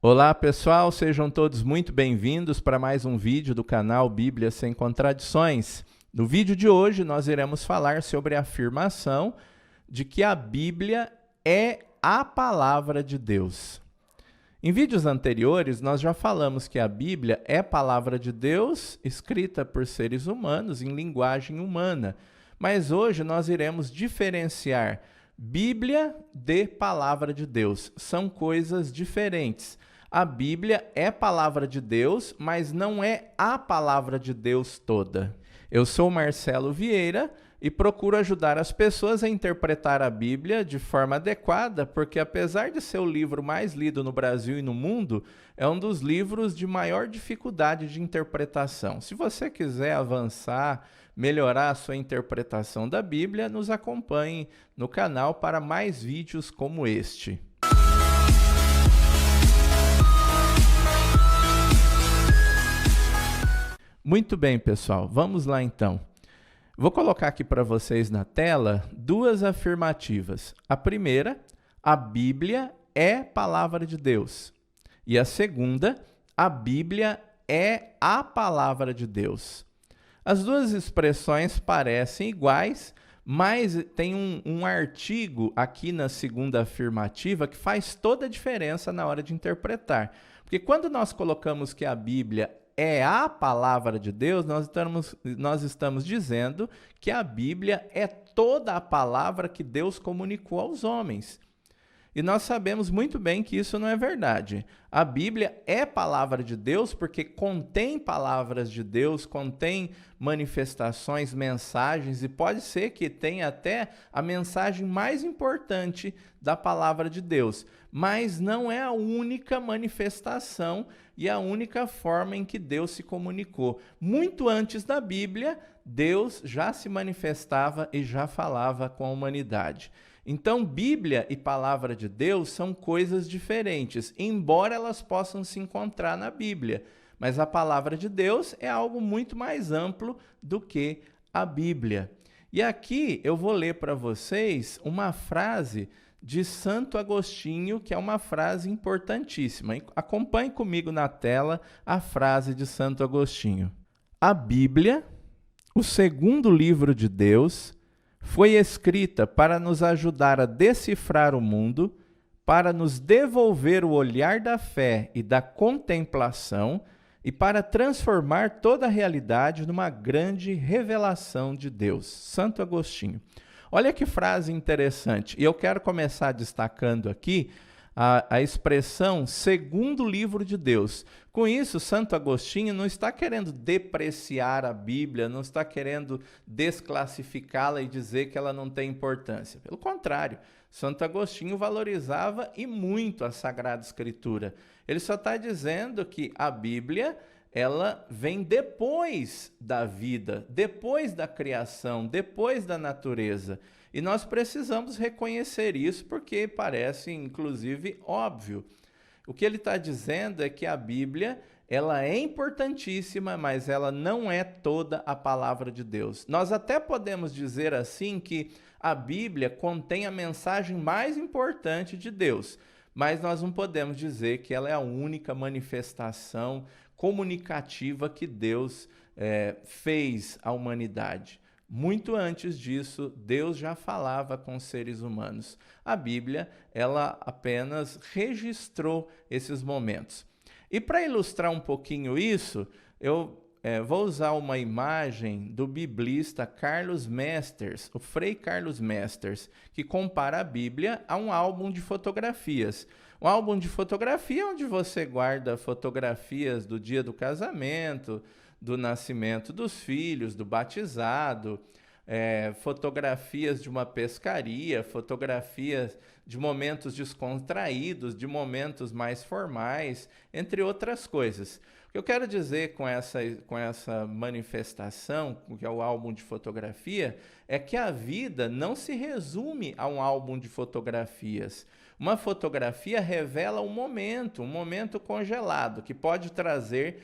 Olá pessoal, sejam todos muito bem-vindos para mais um vídeo do canal Bíblia Sem Contradições. No vídeo de hoje nós iremos falar sobre a afirmação de que a Bíblia é a palavra de Deus. Em vídeos anteriores nós já falamos que a Bíblia é palavra de Deus escrita por seres humanos em linguagem humana, mas hoje nós iremos diferenciar Bíblia de palavra de Deus. São coisas diferentes. A Bíblia é palavra de Deus, mas não é a palavra de Deus toda. Eu sou Marcelo Vieira e procuro ajudar as pessoas a interpretar a Bíblia de forma adequada, porque apesar de ser o livro mais lido no Brasil e no mundo, é um dos livros de maior dificuldade de interpretação. Se você quiser avançar, melhorar a sua interpretação da Bíblia, nos acompanhe no canal para mais vídeos como este. Muito bem, pessoal, vamos lá então. Vou colocar aqui para vocês na tela duas afirmativas. A primeira, a Bíblia é palavra de Deus. E a segunda, a Bíblia é a palavra de Deus. As duas expressões parecem iguais, mas tem um artigo aqui na segunda afirmativa que faz toda a diferença na hora de interpretar. Porque quando nós colocamos que a Bíblia é a palavra de Deus, nós estamos dizendo que a Bíblia é toda a palavra que Deus comunicou aos homens. E nós sabemos muito bem que isso não é verdade. A Bíblia é palavra de Deus porque contém palavras de Deus, contém manifestações, mensagens, e pode ser que tenha até a mensagem mais importante da palavra de Deus. Mas não é a única manifestação e a única forma em que Deus se comunicou. Muito antes da Bíblia, Deus já se manifestava e já falava com a humanidade. Então, Bíblia e palavra de Deus são coisas diferentes, embora elas possam se encontrar na Bíblia. Mas a palavra de Deus é algo muito mais amplo do que a Bíblia. E aqui eu vou ler para vocês uma frase de Santo Agostinho, que é uma frase importantíssima. Acompanhe comigo na tela a frase de Santo Agostinho. A Bíblia, o segundo livro de Deus, foi escrita para nos ajudar a decifrar o mundo, para nos devolver o olhar da fé e da contemplação e para transformar toda a realidade numa grande revelação de Deus. Santo Agostinho. Olha que frase interessante. E eu quero começar destacando aqui a expressão segundo livro de Deus. Com isso, Santo Agostinho não está querendo depreciar a Bíblia, não está querendo desclassificá-la e dizer que ela não tem importância. Pelo contrário, Santo Agostinho valorizava e muito a Sagrada Escritura. Ele só está dizendo que a Bíblia ela vem depois da vida, depois da criação, depois da natureza. E nós precisamos reconhecer isso porque parece, inclusive, óbvio. O que ele está dizendo é que a Bíblia ela é importantíssima, mas ela não é toda a palavra de Deus. Nós até podemos dizer assim que a Bíblia contém a mensagem mais importante de Deus, mas nós não podemos dizer que ela é a única manifestação comunicativa que Deus fez à humanidade. Muito antes disso, Deus já falava com os seres humanos. A Bíblia, ela apenas registrou esses momentos. E para ilustrar um pouquinho isso, eu vou usar uma imagem do biblista Carlos Mesters, o Frei Carlos Mesters, que compara a Bíblia a um álbum de fotografias. Um álbum de fotografia onde você guarda fotografias do dia do casamento, do nascimento dos filhos, do batizado, fotografias de uma pescaria, fotografias de momentos descontraídos, de momentos mais formais, entre outras coisas. O que eu quero dizer com essa manifestação, que é o álbum de fotografia, é que a vida não se resume a um álbum de fotografias. Uma fotografia revela um momento congelado, que pode trazer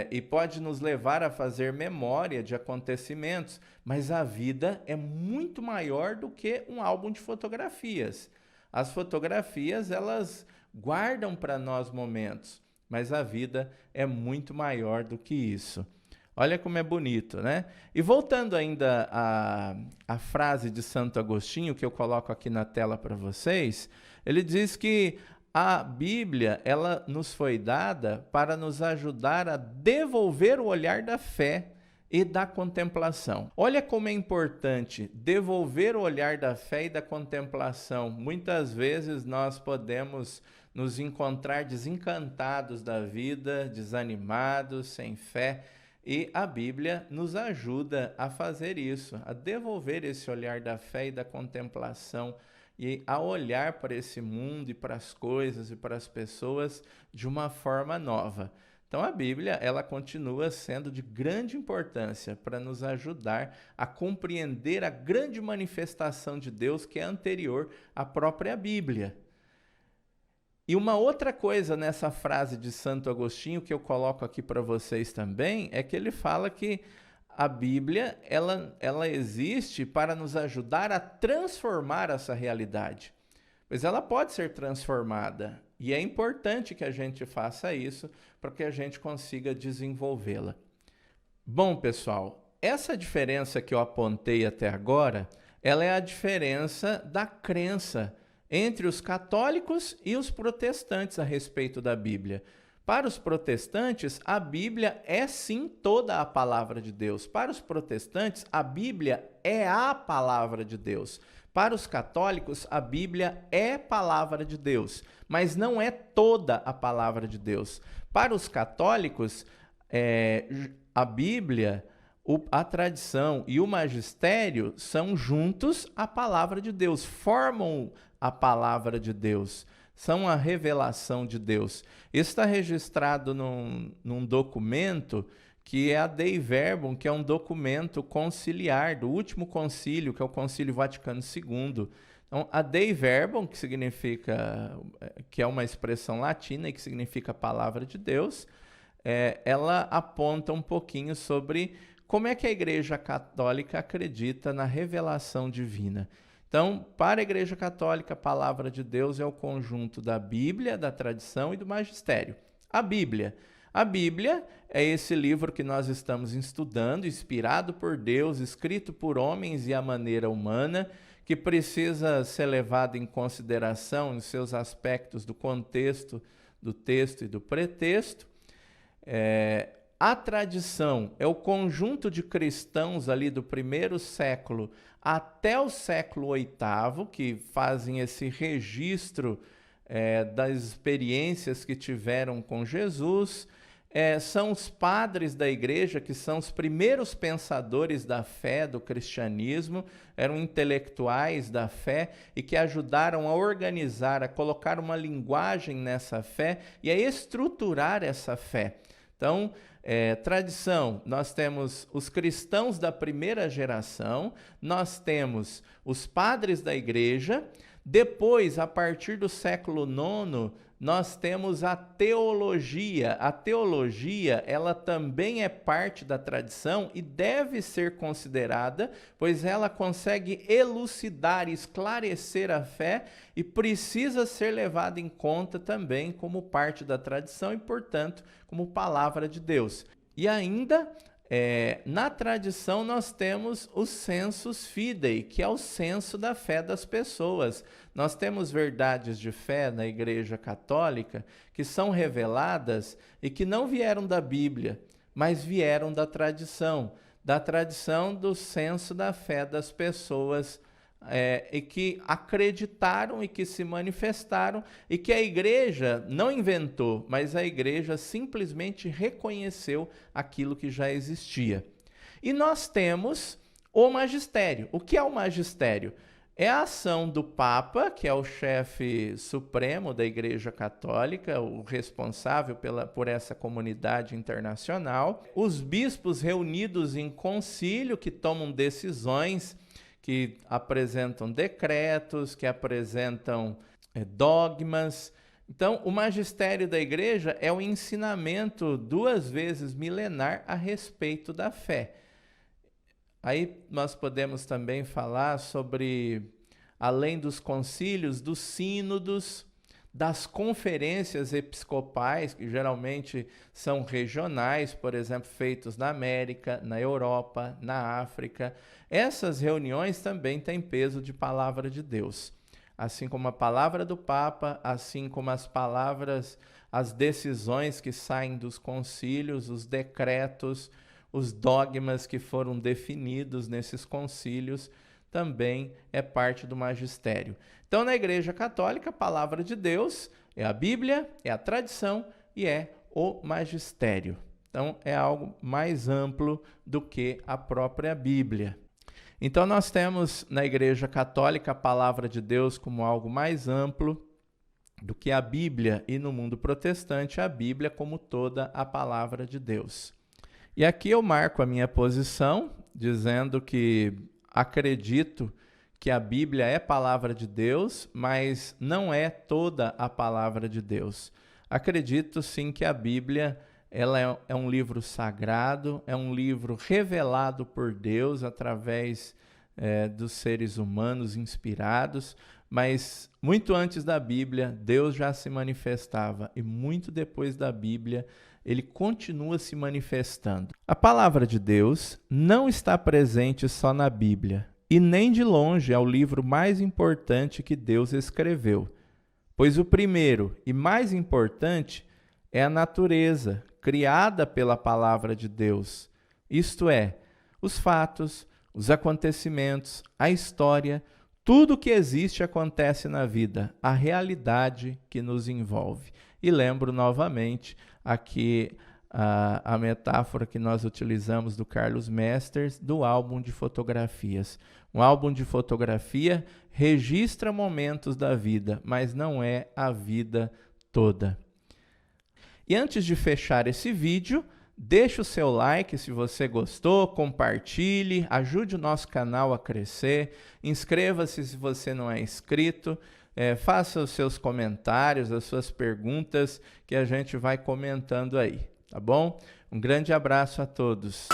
e pode nos levar a fazer memória de acontecimentos, mas a vida é muito maior do que um álbum de fotografias. As fotografias, elas guardam para nós momentos, mas a vida é muito maior do que isso. Olha como é bonito, né? E voltando ainda à frase de Santo Agostinho, que eu coloco aqui na tela para vocês, ele diz que a Bíblia, ela nos foi dada para nos ajudar a devolver o olhar da fé e da contemplação. Olha como é importante devolver o olhar da fé e da contemplação. Muitas vezes nós podemos nos encontrar desencantados da vida, desanimados, sem fé, e a Bíblia nos ajuda a fazer isso, a devolver esse olhar da fé e da contemplação e a olhar para esse mundo e para as coisas e para as pessoas de uma forma nova. Então a Bíblia, ela continua sendo de grande importância para nos ajudar a compreender a grande manifestação de Deus que é anterior à própria Bíblia. E uma outra coisa nessa frase de Santo Agostinho que eu coloco aqui para vocês também, é que ele fala que a Bíblia, ela existe para nos ajudar a transformar essa realidade. Pois ela pode ser transformada, e é importante que a gente faça isso para que a gente consiga desenvolvê-la. Bom, pessoal, essa diferença que eu apontei até agora, ela é a diferença da crença entre os católicos e os protestantes a respeito da Bíblia. Para os protestantes, a Bíblia é sim toda a palavra de Deus. Para os protestantes, a Bíblia é a palavra de Deus. Para os católicos, a Bíblia é palavra de Deus, mas não é toda a palavra de Deus. Para os católicos, a Bíblia, a tradição e o magistério são juntos a palavra de Deus, formam a palavra de Deus, são a revelação de Deus. Isso está registrado num documento que é a Dei Verbum, que é um documento conciliar do último concílio, que é o Concílio Vaticano II. Então, a Dei Verbum, que é uma expressão latina e que significa palavra de Deus, ela aponta um pouquinho sobre como é que a Igreja Católica acredita na revelação divina. Então, para a Igreja Católica, a palavra de Deus é o conjunto da Bíblia, da tradição e do magistério. A Bíblia é esse livro que nós estamos estudando, inspirado por Deus, escrito por homens e à maneira humana, que precisa ser levado em consideração em seus aspectos do contexto, do texto e do pretexto. A tradição é o conjunto de cristãos ali do primeiro século até o século VIII, que fazem esse registro das experiências que tiveram com Jesus. São os padres da igreja, que são os primeiros pensadores da fé, do cristianismo, eram intelectuais da fé e que ajudaram a organizar, a colocar uma linguagem nessa fé e a estruturar essa fé. Então, tradição, nós temos os cristãos da primeira geração, nós temos os padres da igreja, depois, a partir do século IX, nós temos a teologia. A teologia, ela também é parte da tradição e deve ser considerada, pois ela consegue elucidar, esclarecer a fé e precisa ser levada em conta também como parte da tradição e, portanto, como palavra de Deus. E ainda, na tradição, nós temos o sensus fidei, que é o senso da fé das pessoas. Nós temos verdades de fé na Igreja Católica que são reveladas e que não vieram da Bíblia, mas vieram da tradição do senso da fé das pessoas, e que acreditaram e que se manifestaram e que a igreja não inventou, mas a igreja simplesmente reconheceu aquilo que já existia. E nós temos o magistério. O que é o magistério? É a ação do Papa, que é o chefe supremo da Igreja Católica, o responsável por essa comunidade internacional, os bispos reunidos em concílio que tomam decisões, que apresentam decretos, que apresentam dogmas. Então, o magistério da igreja é o ensinamento 2 vezes milenar a respeito da fé. Aí nós podemos também falar sobre, além dos concílios, dos sínodos. das conferências episcopais, que geralmente são regionais, por exemplo, feitos na América, na Europa, na África. Essas reuniões também têm peso de palavra de Deus. Assim como a palavra do Papa, assim como as palavras, as decisões que saem dos concílios, os decretos, os dogmas que foram definidos nesses concílios, também é parte do magistério. Então, na Igreja Católica, a palavra de Deus é a Bíblia, é a tradição e é o magistério. Então, é algo mais amplo do que a própria Bíblia. Então, nós temos na Igreja Católica a palavra de Deus como algo mais amplo do que a Bíblia, e no mundo protestante, a Bíblia como toda a palavra de Deus. E aqui eu marco a minha posição, dizendo que acredito que a Bíblia é palavra de Deus, mas não é toda a palavra de Deus. Acredito sim que a Bíblia ela é um livro sagrado, é um livro revelado por Deus através dos seres humanos inspirados, mas muito antes da Bíblia, Deus já se manifestava, e muito depois da Bíblia, ele continua se manifestando. A palavra de Deus não está presente só na Bíblia, e nem de longe é o livro mais importante que Deus escreveu, pois o primeiro e mais importante é a natureza, criada pela palavra de Deus, isto é, os fatos, os acontecimentos, a história, tudo que existe acontece na vida, a realidade que nos envolve. E lembro novamente aqui a metáfora que nós utilizamos do Carlos Mesters, do álbum de fotografias. Um álbum de fotografia registra momentos da vida, mas não é a vida toda. E antes de fechar esse vídeo, deixe o seu like se você gostou, compartilhe, ajude o nosso canal a crescer, inscreva-se se você não é inscrito, faça os seus comentários, as suas perguntas, que a gente vai comentando aí, tá bom? Um grande abraço a todos.